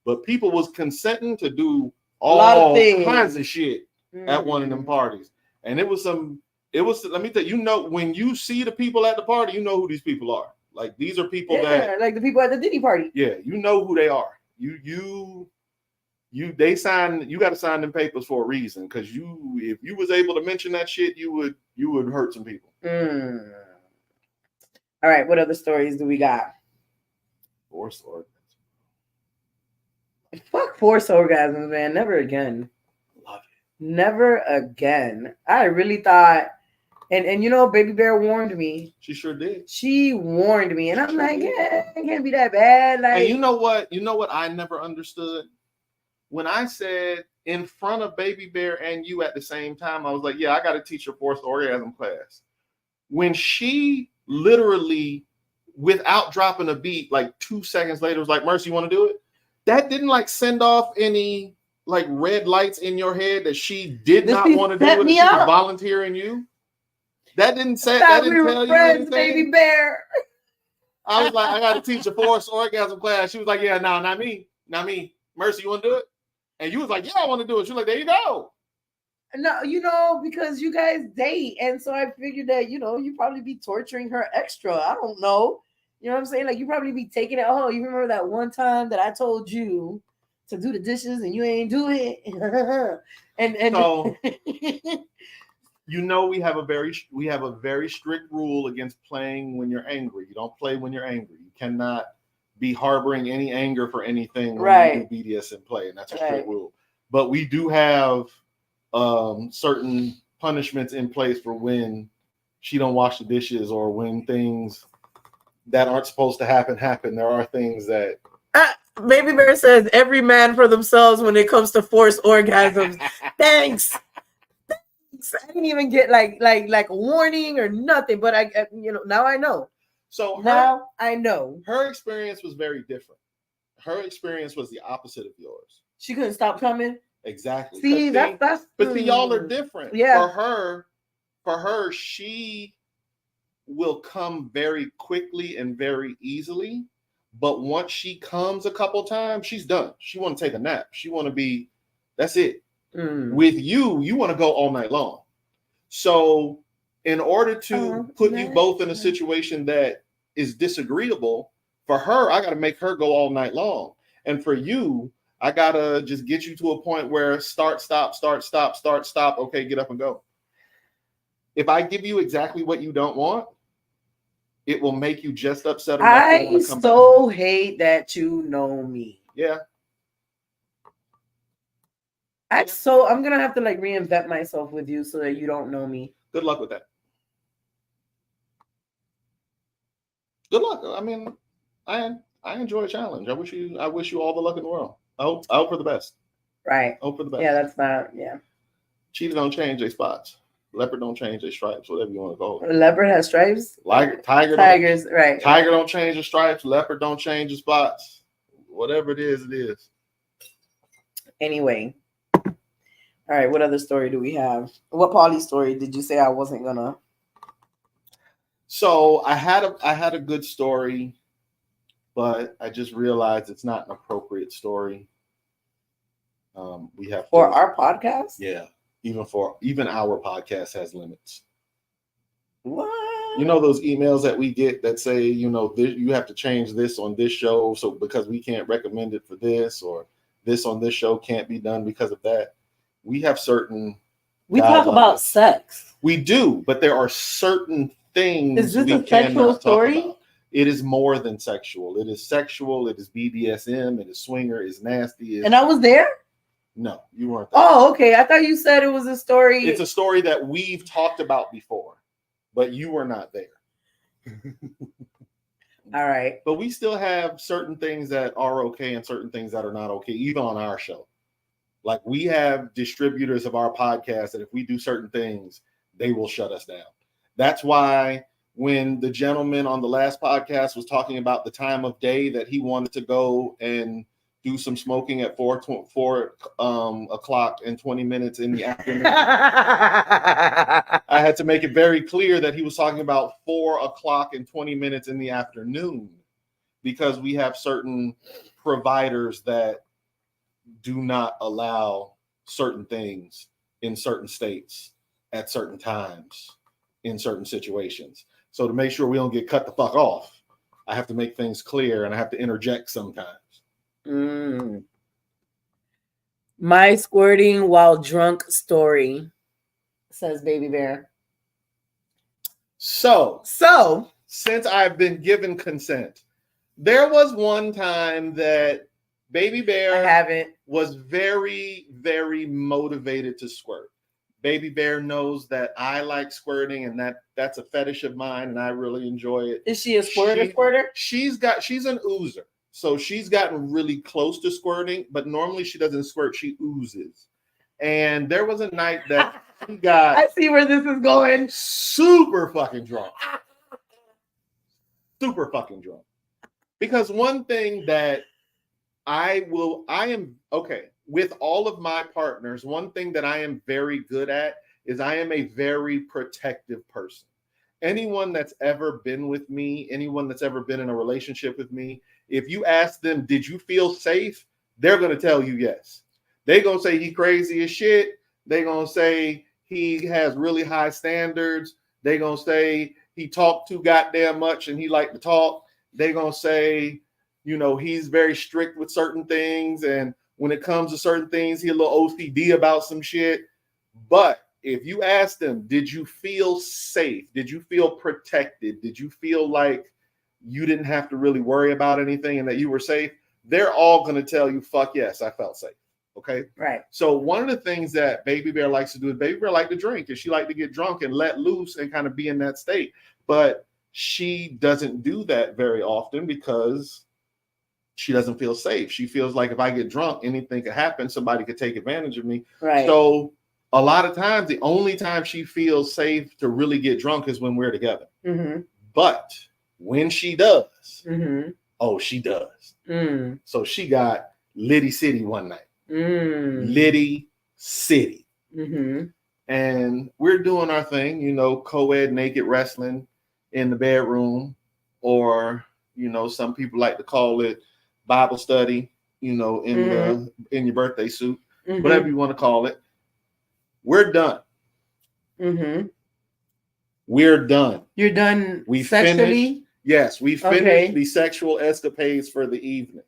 but people was consenting to do all kinds of shit at one of them parties. And it was let me tell you, when you see the people at the party, you know who these people are. Like, these are people that, like the people at the Diddy party. Yeah, you know who they are. You got to sign them papers for a reason, because if you was able to mention that shit, you would hurt some people. All right, what other stories do we got? Forced orgasms. Fuck forced orgasms, man. Never again. Love it. Never again. I really thought, and you know, Baby Bear warned me. She sure did. She warned me, and I'm like, yeah, it can't be that bad. Like, and you know what I never understood? When I said in front of Baby Bear and you at the same time, I was like, yeah, I got to teach a forced orgasm class. When she literally, without dropping a beat, like 2 seconds later, was like, Mrcy, you want to do it? That didn't like send off any like red lights in your head that she did not want to do it, she was volunteering you. That didn't say, that didn't tell you anything. Baby Bear. I was like, I got to teach a forced orgasm class. She was like, yeah, no, not me. Mrcy, you want to do it? And you was like, yeah, I want to do it. She was like, there you go. No, you know, because you guys date. And so I figured that, you know, you probably be torturing her extra. I don't know. You know what I'm saying? Like, you probably be taking it. Oh, you remember that one time that I told you to do the dishes and you ain't do it? and so, you know, we have a very strict rule against playing when you're angry. You don't play when you're angry. You cannot be harboring any anger for anything when you do BDSM play, and that's a strict rule. But we do have certain punishments in place for when she don't wash the dishes, or when things that aren't supposed to happen. There are things that Baby Bear says every man for themselves when it comes to forced orgasms. Thanks. I didn't even get like a warning or nothing, but I now I know. So now I know. Her experience was very different. Her experience was the opposite of yours. She couldn't stop coming. Exactly. See, that's but see, y'all are different. Yeah. For her, she will come very quickly and very easily. But once she comes a couple times, she's done. She want to take a nap. She want to be, that's it. With you want to go all night long. So in order to put you both in a situation that is disagreeable, for her, I got to make her go all night long. And for you, I got to just get you to a point where start, stop. Okay, get up and go. If I give you exactly what you don't want, it will make you just upset enough. I so hate that you know me. Yeah. I'm gonna have to like reinvent myself with you so that you don't know me. Good luck with that. Good luck. I mean, I enjoy a challenge. I wish you all the luck in the world. I hope for the best. Right. I hope for the best. Yeah, that's not. Yeah. Cheetah don't change their spots. Leopard don't change their stripes. Whatever you want to call it. Leopard has stripes. Like Tigers, right? Tiger don't change the stripes. Leopard don't change the spots. Whatever it is, it is. Anyway. All right, what other story do we have? What poly story did you say I wasn't gonna? So I had a good story, but I just realized it's not an appropriate story. We have for our podcast. Yeah, even our podcast has limits. What? You know those emails that we get that say, you have to change this on this show, so because we can't recommend it for this, or this on this show can't be done because of that. We have certain. We talk about sex. We do, but there are certain things. Is this a sexual story? It is more than sexual. It is sexual. It is BDSM. It is swinger. It's nasty. And I was there? No, you weren't there. Oh, okay. I thought you said it was a story. It's a story that we've talked about before, but you were not there. All right. But we still have certain things that are okay and certain things that are not okay, even on our show. Like, we have distributors of our podcast that if we do certain things, they will shut us down. That's why when the gentleman on the last podcast was talking about the time of day that he wanted to go and do some smoking at 4 o'clock and 20 minutes in the afternoon. I had to make it very clear that he was talking about 4 o'clock and 20 minutes in the afternoon, because we have certain providers that do not allow certain things in certain states at certain times in certain situations. So to make sure we don't get cut the fuck off, I have to make things clear and I have to interject sometimes. My squirting while drunk story, says Baby Bear. So since I've been given consent, there was one time that Baby Bear was very, very motivated to squirt. Baby Bear knows that I like squirting, and that's a fetish of mine, and I really enjoy it. Is she a squirter? She's an oozer. So she's gotten really close to squirting, but normally she doesn't squirt, she oozes. And there was a night that she got I see where this is going. super fucking drunk. Super fucking drunk. Because one thing that with all of my partners, one thing that I am very good at is I am a very protective person. Anyone that's ever been with me, anyone that's ever been in a relationship with me, if you ask them, did you feel safe? They're going to tell you yes. They're going to say he crazy as shit. They're going to say he has really high standards. They're going to say he talked too goddamn much and he liked to talk. They're going to say, he's very strict with certain things. And when it comes to certain things, he's a little OCD about some shit. But if you ask them, did you feel safe? Did you feel protected? Did you feel like you didn't have to really worry about anything and that you were safe? They're all going to tell you, fuck yes, I felt safe. Okay. Right. So one of the things that Baby Bear likes to do is Baby Bear like to drink, and she like to get drunk and let loose and kind of be in that state. But she doesn't do that very often because she doesn't feel safe. She feels like if I get drunk, anything could happen. Somebody could take advantage of me. Right. So a lot of times, the only time she feels safe to really get drunk is when we're together. Mm-hmm. But when she does, mm-hmm. Oh, she does. Mm. So she got Liddy City one night. Mm. Liddy City. Mm-hmm. And we're doing our thing, co-ed naked wrestling in the bedroom, or, some people like to call it Bible study, in your birthday suit, whatever you want to call it. We're done. Mm-hmm. We're done. You're done. We sexually? finished. Yes, we finished the sexual escapades for the evening.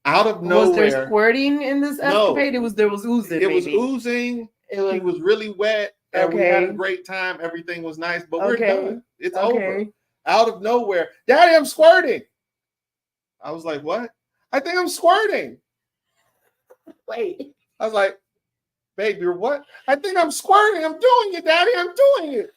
Out of nowhere. Was there squirting in this escapade? No, there was oozing. It was oozing. He was really wet, and we had a great time. Everything was nice, but we're done. It's over. Out of nowhere, Daddy, I'm squirting. I was like, what? I think I'm squirting. Wait. I was like, babe, you're what? I think I'm squirting. I'm doing it, Daddy. I'm doing it.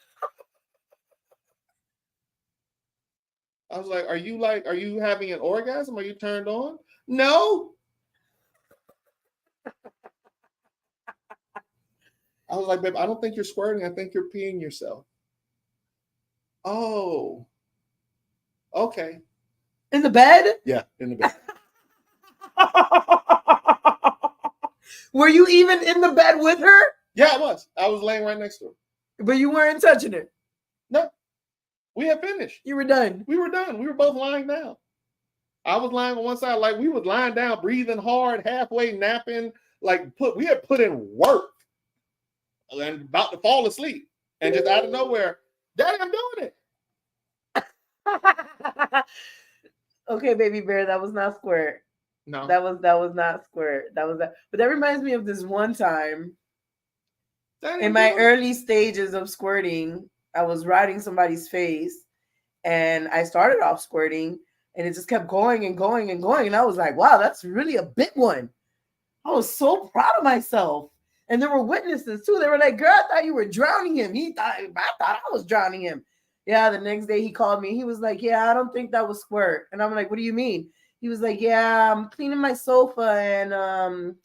I was like, are you having an orgasm? Are you turned on? No. I was like, babe, I don't think you're squirting. I think you're peeing yourself. Oh. Okay. In the bed? Yeah, in the bed. Were you even in the bed with her? Yeah, I was. I was laying right next to her. But you weren't touching her? No. We had finished. You were done? We were done. We were both lying down. I was lying on one side, like we was lying down, breathing hard, halfway napping, we had put in work and about to fall asleep. And just out of nowhere, Daddy, I'm doing it. Okay, Baby Bear, that was not squirt. No. That was not squirt. That was that. But that reminds me of this one time in my early stages of squirting. I was riding somebody's face and I started off squirting and it just kept going and going and going. And I was like, wow, that's really a big one. I was so proud of myself. And there were witnesses too. They were like, girl, I thought you were drowning him. I thought I was drowning him. Yeah, the next day he called me. He was like, yeah, I don't think that was squirt. And I'm like, what do you mean? He was like, yeah, I'm cleaning my sofa and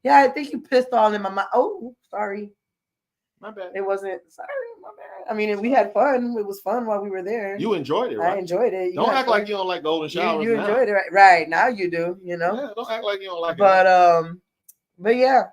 yeah, I think you pissed all in my mouth. Oh, sorry. My bad. It wasn't. Sorry, my bad. I mean, we had fun. It was fun while we were there. You enjoyed it, right? I enjoyed it. Don't act like you don't like golden showers. You now. enjoyed it, right? Now you do. You know. Yeah, don't act like you don't like it. But yeah,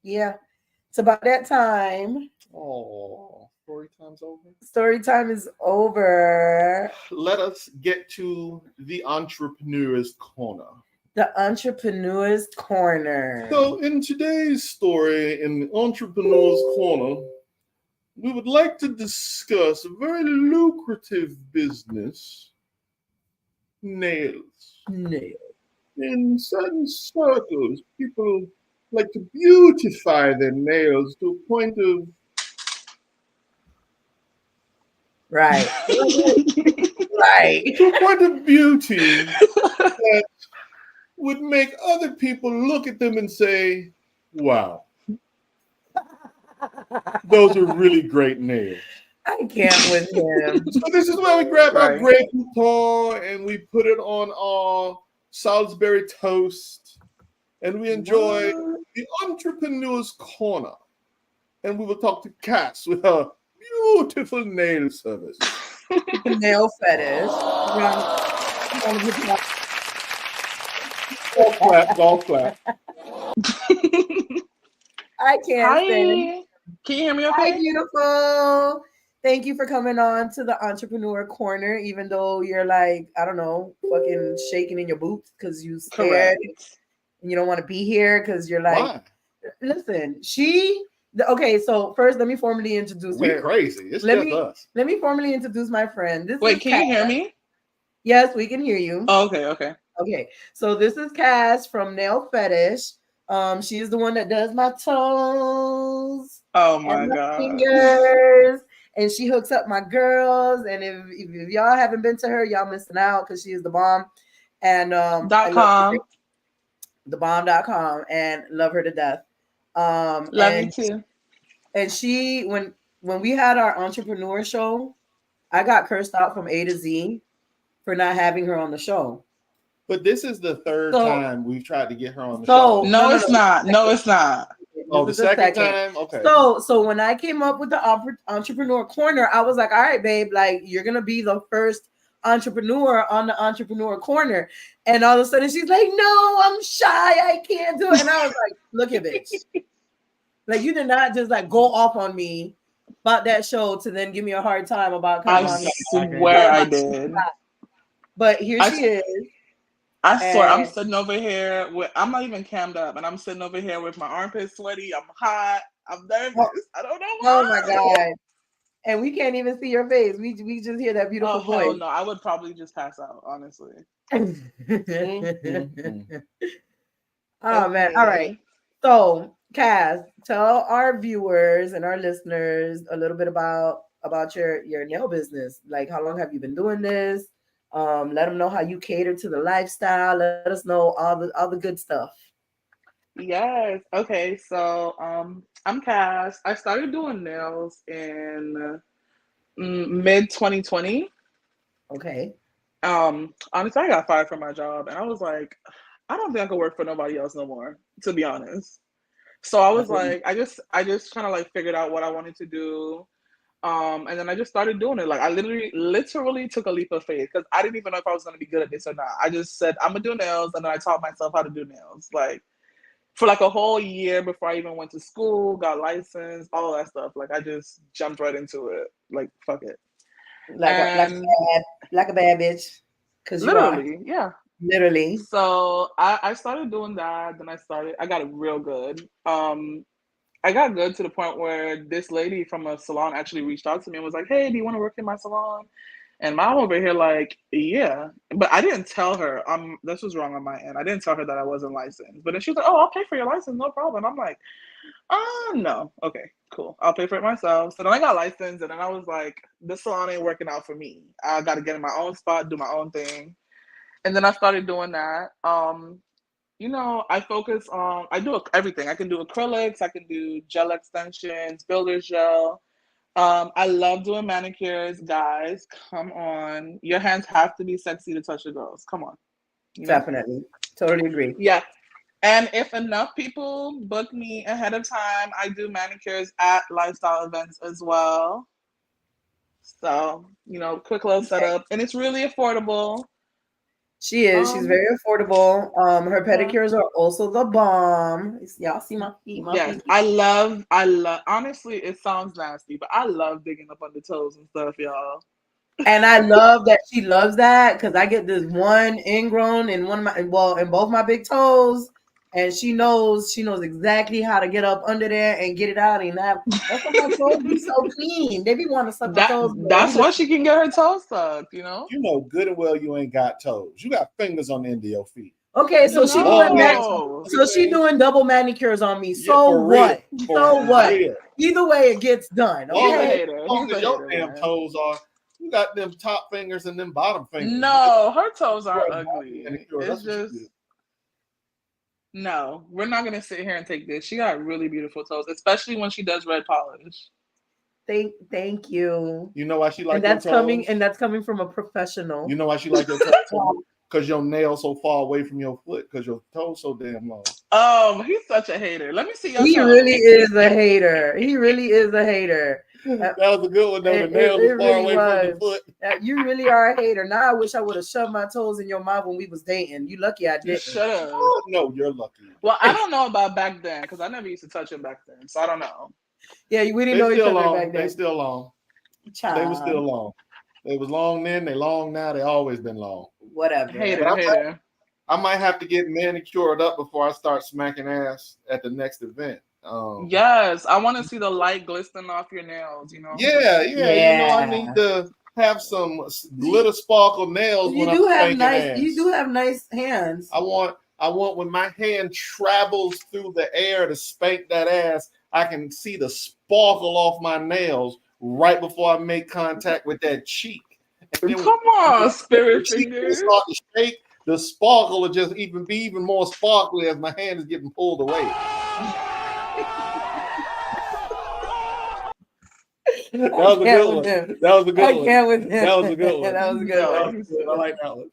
it's about that time. Oh, story time's over. Story time is over. Let us get to the entrepreneur's corner. The entrepreneur's corner. So, in today's story, in the entrepreneur's corner, we would like to discuss a very lucrative business: nails. In certain circles, people like to beautify their nails to a point of right. Right. To a point of beauty that would make other people look at them and say, wow, those are really great nails. I can't with him. So this is where we grab our Grey Poupon and we put it on our Salisbury toast and we enjoy the entrepreneur's corner. And we will talk to Cass with her beautiful nail service. Nail fetish. Golf clap. I can't stand. Can you hear me okay? Hi, beautiful. Thank you for coming on to the Entrepreneur Corner, even though you're like, I don't know, fucking shaking in your boots because you scared and you don't want to be here because you're like, why? Listen, okay, so first let me formally introduce her. We're crazy. It's just us. Let me formally introduce my friend. Wait, can you hear me? Yes, we can hear you. Oh, okay. Okay, so this is Cass from Nail Fetish. She is the one that does my toes. Oh my god. Fingers. And she hooks up my girls. And if y'all haven't been to her, y'all missing out because she is the bomb. And .com. Thebomb.com and love her to death. Love you too. And she when we had our entrepreneur show, I got cursed out from A to Z for not having her on the show. But this is the third time we've tried to get her on the show. No, it's not. No, it's not. Oh, the second time? Okay. So when I came up with the entrepreneur corner, I was like, all right, babe, like you're gonna be the first entrepreneur on the entrepreneur corner. And all of a sudden she's like, no, I'm shy, I can't do it. And I was like, look at bitch. Like you did not just like go off on me about that show to then give me a hard time about coming on. I swear I did. But here she is. I swear, I'm sitting over here I'm not even cammed up, and I'm sitting over here with my armpits sweaty. I'm hot. I'm nervous. I don't know why. Oh my god! And we can't even see your face. We just hear that beautiful voice. Hell no, I would probably just pass out, honestly. Oh man! All right. So, Cass, tell our viewers and our listeners a little bit about your nail business. Like, how long have you been doing this? Let them know how you cater to the lifestyle. Let us know all the good stuff. Yes. Okay. So I'm Cass. I started doing nails in mid 2020. Okay. Honestly, I got fired from my job, and I was like, I don't think I could work for nobody else no more, to be honest. So I was like, I just kind of like figured out what I wanted to do. And then I just started doing it. Like I literally took a leap of faith because I didn't even know if I was gonna be good at this or not. I just said I'm gonna do nails, and then I taught myself how to do nails. Like for like a whole year before I even went to school, got licensed, all that stuff. Like I just jumped right into it. Like fuck it. Like a bad bitch. Cause literally, yeah. Literally. So I started doing that. Then I got real good. I got good to the point where this lady from a salon actually reached out to me and was like, hey, do you want to work in my salon? And mom over here like, yeah. But I didn't tell her. This was wrong on my end. I didn't tell her that I wasn't licensed. But then she was like, oh, I'll pay for your license, no problem. I'm like, no. Okay, cool. I'll pay for it myself. So then I got licensed, and then I was like, this salon ain't working out for me. I got to get in my own spot, do my own thing. And then I started doing that. I focus on, I do everything. I can do acrylics, I can do gel extensions, builder's gel. I love doing manicures, guys. Come on. Your hands have to be sexy to touch the girls. Come on. Definitely. Totally agree. Yeah. And if enough people book me ahead of time, I do manicures at lifestyle events as well. So, quick little setup. And it's really affordable. She is. She's very affordable. Her Yeah. pedicures are also the bomb. Y'all see my feet? Yes, I love, honestly, it sounds nasty, but I love digging up under toes and stuff, y'all. And I love that she loves that because I get this one ingrown in in both my big toes, and she knows exactly how to get up under there and get it out. And that's why my toes be so clean. They be wanting to suck my toes. That's why she can get her toes sucked, You know good and well you ain't got toes. You got fingers on the end of your feet. Okay, so she doing double manicures on me. So what? So what? Either way, it gets done. Okay. Your damn toes are. You got them top fingers and them bottom fingers. No, her toes aren't ugly. It's just no. We're not gonna sit here and take this. She got really beautiful toes, especially when she does red polish. Thank you. You know why she like that's coming from a professional. You know why she like your toes? Because your nails so far away from your foot, because your toes so damn long. He's such a hater. Let me see your He toes. really is a hater. He really is a hater. That was a good one, though. The nails was far away from the foot. You really are a hater. Now I wish I would have shoved my toes in your mouth when we was dating. You lucky I didn't. Should have. Oh, no, you're lucky. Well, I don't know about back then because I never used to touch him back then, so I don't know. Yeah, we didn't know each other back then. They still long. Child. They were still long. They was long then. They long now. They always been long. Whatever. Hater. I might have to get manicured up before I start smacking ass at the next event. Yes, I want to see the light glistening off your nails. Yeah. You know, I need to have some glitter sparkle nails. You do have nice hands. I want when my hand travels through the air to spank that ass, I can see the sparkle off my nails right before I make contact with that cheek. Come on, spirit fingers. Start to shake. The sparkle will just be even more sparkly as my hand is getting pulled away. That was a good one. That was a good one. That was a good one. That was a good one. I like that one.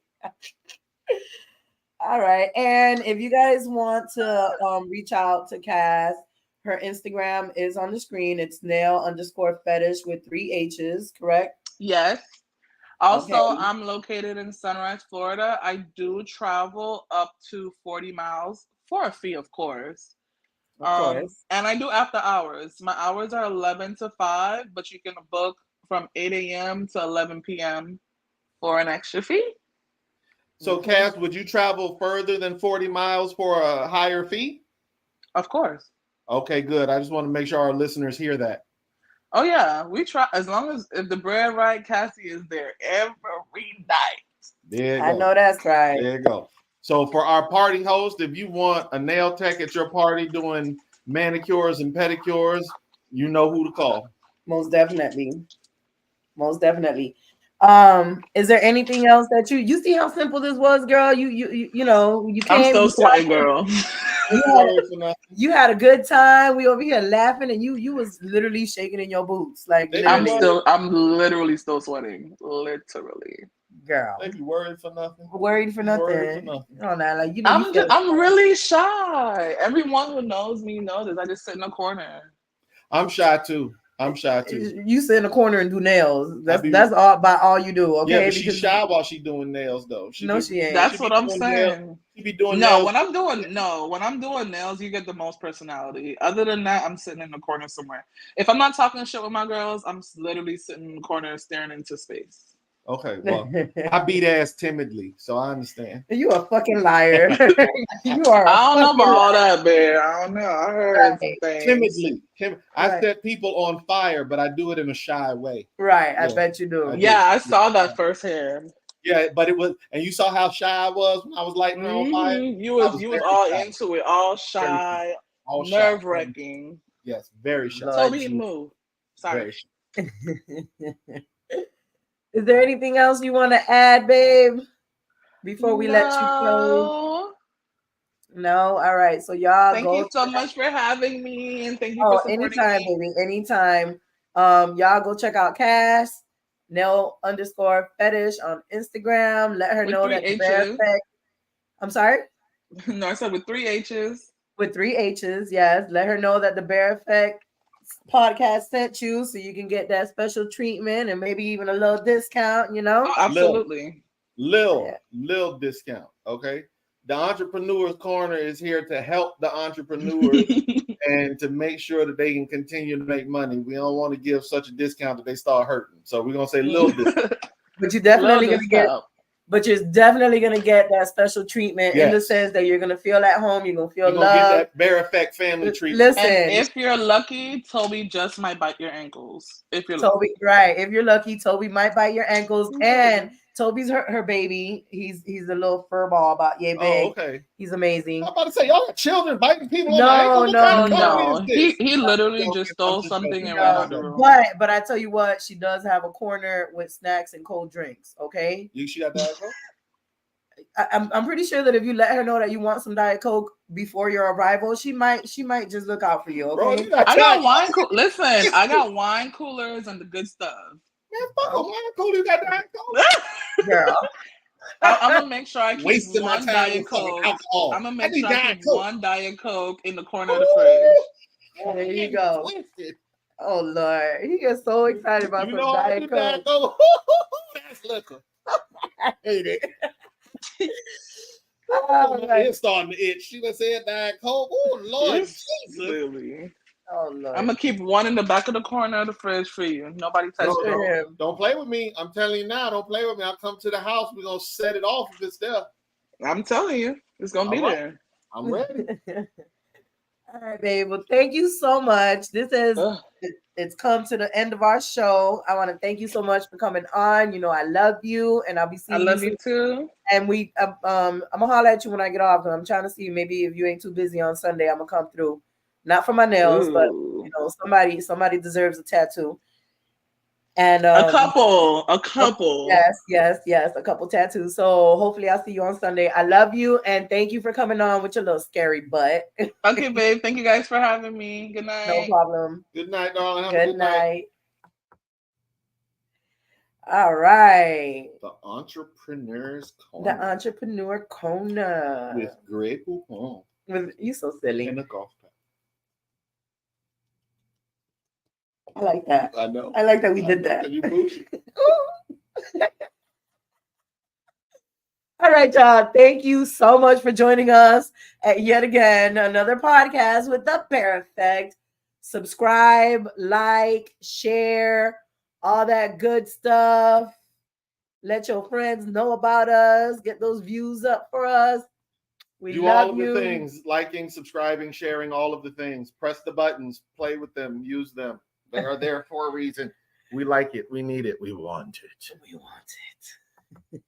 All right. And if you guys want to reach out to Cass, her Instagram is on the screen. It's nail_fetish with 3 H's, correct? Yes. Also, I'm located in Sunrise, Florida. I do travel up to 40 miles for a fee, of course. And I do after hours. My hours are 11 to 5, but you can book from 8 a.m. to 11 p.m. for an extra fee. So, Cass, would you travel further than 40 miles for a higher fee? Of course. Okay, good. I just want to make sure our listeners hear that. Oh, yeah. We try, as long as if the bread right, Cassie is there every night. There you go. I know that's right. There you go. So for our party host, if you want a nail tech at your party doing manicures and pedicures, you know who to call. Most definitely. Is there anything else that you see how simple this was, girl? You know, you came. I'm still sweating, girl. You had a good time. We over here laughing, and you was literally shaking in your boots. Like I'm literally still sweating. Literally. Girl. They be worried for nothing. Worried for nothing. Oh, no, like I'm really shy. Everyone who knows me knows this. I just sit in a corner. I'm shy too. You sit in the corner and do nails. That's all you do. Okay. Yeah, but she's shy while she's doing nails though. She ain't. That's what I'm saying. She be doing nails. When I'm doing nails, you get the most personality. Other than that, I'm sitting in the corner somewhere. If I'm not talking shit with my girls, I'm literally sitting in the corner staring into space. Okay, well, I beat ass timidly, so I understand. You a fucking liar. You are. I don't know about all that, man. I don't know. I heard some things. Timidly. I set people on fire, but I do it in a shy way. Right, yeah. I bet you do. I saw that firsthand. Yeah, but it was, and you saw how shy I was when I was lighting her on fire. You was all shy. Into it, all shy, nerve-wracking. Yes, very shy. So we didn't move. Sorry. Is there anything else you want to add, babe? Before we let you go? No? All right. So y'all thank you so much for having me, and thank you for supporting anytime, me. Baby. Anytime. Y'all go check out Cass, nail_fetish on Instagram. Let her know that the bear effect. I'm sorry? No, I said with 3 H's. With 3 H's, yes. Let her know that the Bear Effect podcast sent you so you can get that special treatment and maybe even a little discount, you know? Oh, absolutely. Lil discount. Okay. The Entrepreneur's Corner is here to help the entrepreneurs and to make sure that they can continue to make money. We don't want to give such a discount that they start hurting. So we're gonna say little discount. But you're definitely Little gonna get discount. But you're definitely gonna get that special treatment in the Yes. sense that you're gonna feel at home. You're gonna feel You're gonna get love. that Bear Effect family treatment. Listen, And if you're lucky, Toby just might bite your ankles. If you're Toby, lucky. right? If you're lucky, Toby might bite your ankles. And Toby's her baby. He's a little fur ball about yay big. Oh, okay. He's amazing. I'm about to say, y'all got children biting people on No, the ankle. What kind of no. company is this? He literally just stole something and ran out the room. But I tell you what, she does have a corner with snacks and cold drinks. Okay. She got Diet Coke? I'm pretty sure that if you let her know that you want some Diet Coke before your arrival, she might just look out for you. Okay. Bro, I got wine. Listen, I got wine coolers and the good stuff. Man, fuck a wine cooler. You got Diet Coke? Girl. I'm gonna make sure I keep Wasting my one time Diet with fucking Coke. alcohol. I'm gonna I make need sure I Diet keep Coke. one Diet Coke in the corner of the fridge. There you go. Oh Lord, he gets so excited about some Diet Coke. That's liquor. I hate it. It's starting to itch. She done said Diet Coke. Oh Lord, Jesus. Really. Oh Lord. I'm gonna keep one in the back of the corner of the fridge for you. Nobody touch it. Don't play with me. I'm telling you now. Don't play with me. I'll come to the house. We're gonna set it off if it's there. I'm telling you, it's gonna be there. I'm ready. All right, babe. Well, thank you so much. This is it's come to the end of our show. I want to thank you so much for coming on. You know, I love you, and I'll be seeing you. I love you too. And I'm gonna holler at you when I get off. I'm trying to see maybe if you ain't too busy on Sunday, I'm gonna come through. Not for my nails, but you know, somebody deserves a tattoo. And a couple. Yes, a couple tattoos. So hopefully I'll see you on Sunday. I love you and thank you for coming on with your little scary butt. Okay, babe. Thank you guys for having me. Good night. No problem. Good night, darling. Have Good night. All right. The Entrepreneur's Corner. The Entrepreneur Corner. With Grey Poupon. You so silly. And a golf pack. I like that. I know. I like that we did that. You bougie. All right, y'all. Thank you so much for joining us at yet again another podcast with the Bear Effect. Subscribe, like, share, all that good stuff. Let your friends know about us. Get those views up for us. We do love all of the things: liking, subscribing, sharing, all of the things. Press the buttons, play with them, use them. They are there for a reason. We like it. We need it. We want it. We want it.